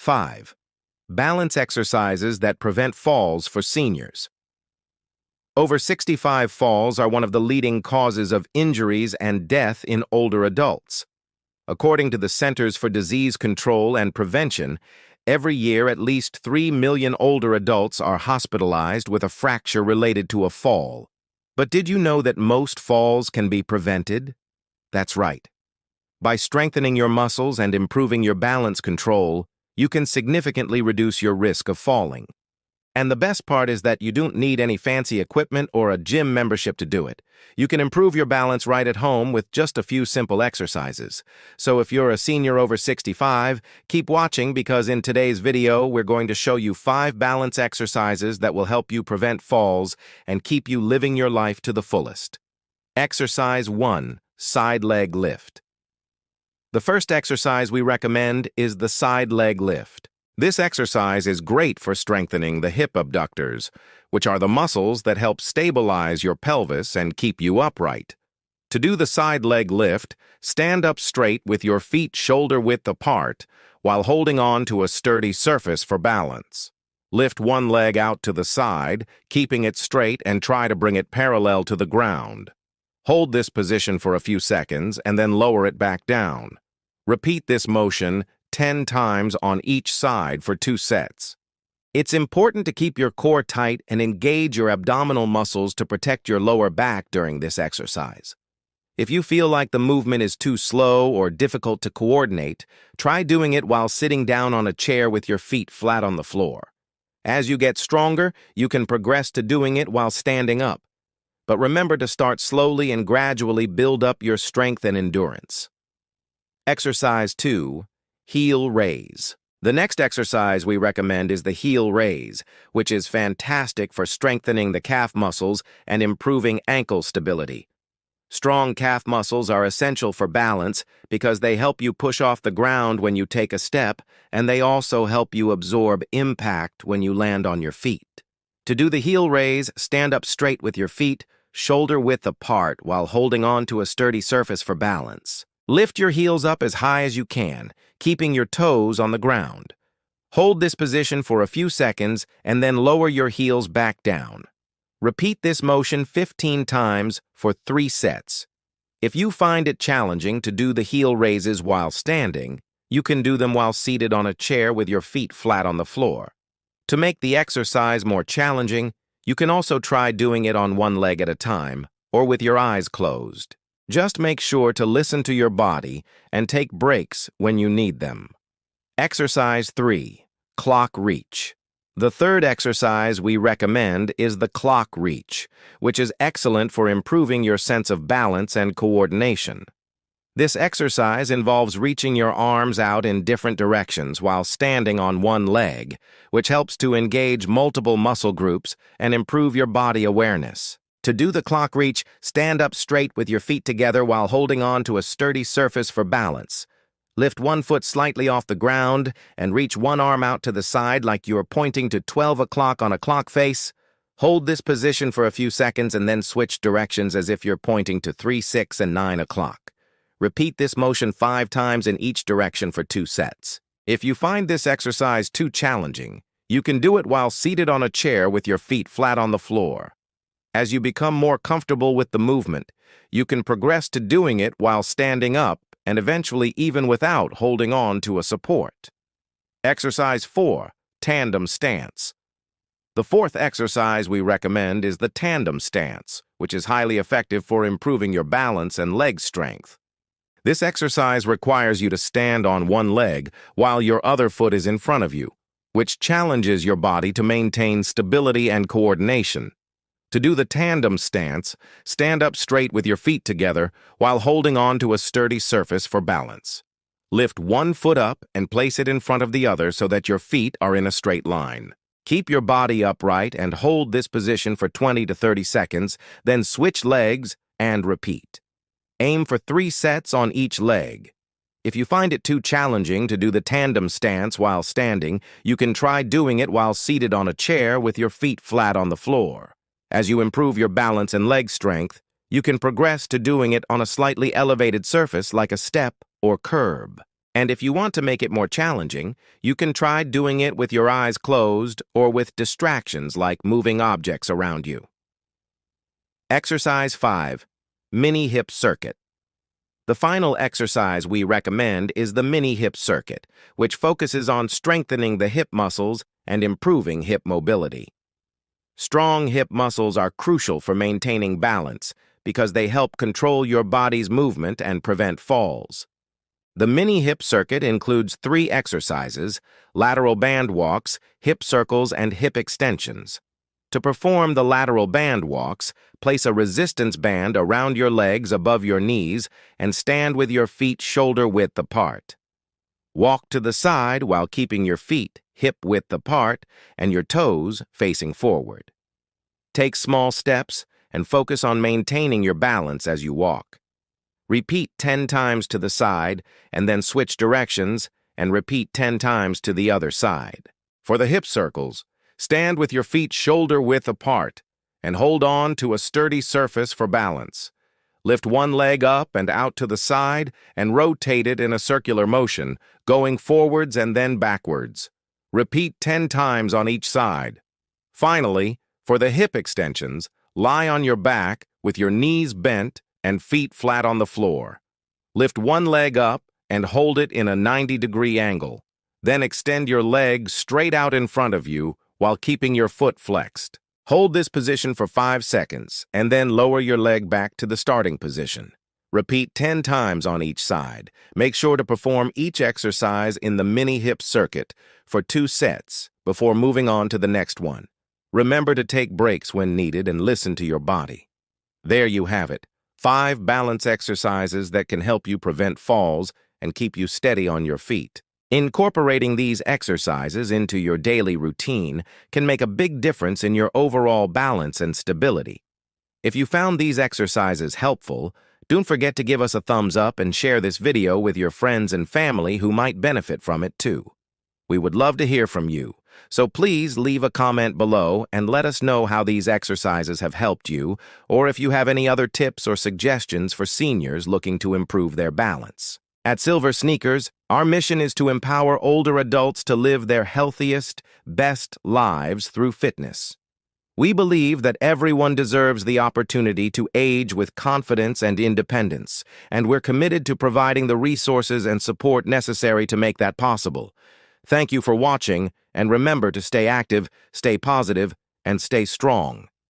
5. Balance exercises that prevent falls for seniors. Over 65 falls are one of the leading causes of injuries and death in older adults. According to the Centers for Disease Control and Prevention, every year at least 3 million older adults are hospitalized with a fracture related to a fall. But did you know that most falls can be prevented? That's right. By strengthening your muscles and improving your balance control, you can significantly reduce your risk of falling. And the best part is that you don't need any fancy equipment or a gym membership to do it. You can improve your balance right at home with just a few simple exercises. So if you're a senior over 65, keep watching because in today's video, we're going to show you 5 balance exercises that will help you prevent falls and keep you living your life to the fullest. Exercise 1. Side leg lift. The first exercise we recommend is the side leg lift. This exercise is great for strengthening the hip abductors, which are the muscles that help stabilize your pelvis and keep you upright. To do the side leg lift, stand up straight with your feet shoulder-width apart while holding on to a sturdy surface for balance. Lift one leg out to the side, keeping it straight, and try to bring it parallel to the ground. Hold this position for a few seconds and then lower it back down. Repeat this motion 10 times on each side for 2 sets. It's important to keep your core tight and engage your abdominal muscles to protect your lower back during this exercise. If you feel like the movement is too slow or difficult to coordinate, try doing it while sitting down on a chair with your feet flat on the floor. As you get stronger, you can progress to doing it while standing up. But remember to start slowly and gradually build up your strength and endurance. Exercise 2. Heel raise. The next exercise we recommend is the heel raise, which is fantastic for strengthening the calf muscles and improving ankle stability. Strong calf muscles are essential for balance because they help you push off the ground when you take a step, and they also help you absorb impact when you land on your feet. To do the heel raise, stand up straight with your feet, shoulder-width apart while holding on to a sturdy surface for balance. Lift your heels up as high as you can, keeping your toes on the ground. Hold this position for a few seconds and then lower your heels back down. Repeat this motion 15 times for 3 sets. If you find it challenging to do the heel raises while standing, you can do them while seated on a chair with your feet flat on the floor. To make the exercise more challenging, you can also try doing it on one leg at a time or with your eyes closed. Just make sure to listen to your body and take breaks when you need them. Exercise 3. Clock reach. The third exercise we recommend is the clock reach, which is excellent for improving your sense of balance and coordination. This exercise involves reaching your arms out in different directions while standing on one leg, which helps to engage multiple muscle groups and improve your body awareness. To do the clock reach, stand up straight with your feet together while holding on to a sturdy surface for balance. Lift one foot slightly off the ground and reach one arm out to the side like you are pointing to 12 o'clock on a clock face. Hold this position for a few seconds and then switch directions as if you're pointing to 3, 6, and 9 o'clock. Repeat this motion 5 times in each direction for 2 sets. If you find this exercise too challenging, you can do it while seated on a chair with your feet flat on the floor. As you become more comfortable with the movement, you can progress to doing it while standing up and eventually even without holding on to a support. Exercise 4. Tandem stance. The fourth exercise we recommend is the tandem stance, which is highly effective for improving your balance and leg strength. This exercise requires you to stand on one leg while your other foot is in front of you, which challenges your body to maintain stability and coordination. To do the tandem stance, stand up straight with your feet together while holding on to a sturdy surface for balance. Lift one foot up and place it in front of the other so that your feet are in a straight line. Keep your body upright and hold this position for 20 to 30 seconds, then switch legs and repeat. Aim for 3 sets on each leg. If you find it too challenging to do the tandem stance while standing, you can try doing it while seated on a chair with your feet flat on the floor. As you improve your balance and leg strength, you can progress to doing it on a slightly elevated surface like a step or curb. And if you want to make it more challenging, you can try doing it with your eyes closed or with distractions like moving objects around you. Exercise 5. Mini Hip Circuit. The final exercise we recommend is the mini hip circuit, which focuses on strengthening the hip muscles and improving hip mobility. Strong hip muscles are crucial for maintaining balance because they help control your body's movement and prevent falls. The mini hip circuit includes 3 exercises: lateral band walks, hip circles, and hip extensions. To perform the lateral band walks, place a resistance band around your legs above your knees and stand with your feet shoulder-width apart. Walk to the side while keeping your feet hip-width apart and your toes facing forward. Take small steps and focus on maintaining your balance as you walk. Repeat 10 times to the side and then switch directions and repeat 10 times to the other side. For the hip circles, stand with your feet shoulder-width apart and hold on to a sturdy surface for balance. Lift one leg up and out to the side and rotate it in a circular motion, going forwards and then backwards. Repeat 10 times on each side. Finally, for the hip extensions, lie on your back with your knees bent and feet flat on the floor. Lift one leg up and hold it in a 90-degree angle. Then extend your leg straight out in front of you while keeping your foot flexed. Hold this position for 5 seconds and then lower your leg back to the starting position. Repeat 10 times on each side. Make sure to perform each exercise in the mini hip circuit for 2 sets before moving on to the next one. Remember to take breaks when needed and listen to your body. There you have it, 5 balance exercises that can help you prevent falls and keep you steady on your feet. Incorporating these exercises into your daily routine can make a big difference in your overall balance and stability. If you found these exercises helpful, don't forget to give us a thumbs up and share this video with your friends and family who might benefit from it too. We would love to hear from you, so please leave a comment below and let us know how these exercises have helped you, or if you have any other tips or suggestions for seniors looking to improve their balance. At Silver Sneakers, our mission is to empower older adults to live their healthiest, best lives through fitness. We believe that everyone deserves the opportunity to age with confidence and independence, and we're committed to providing the resources and support necessary to make that possible. Thank you for watching, and remember to stay active, stay positive, and stay strong.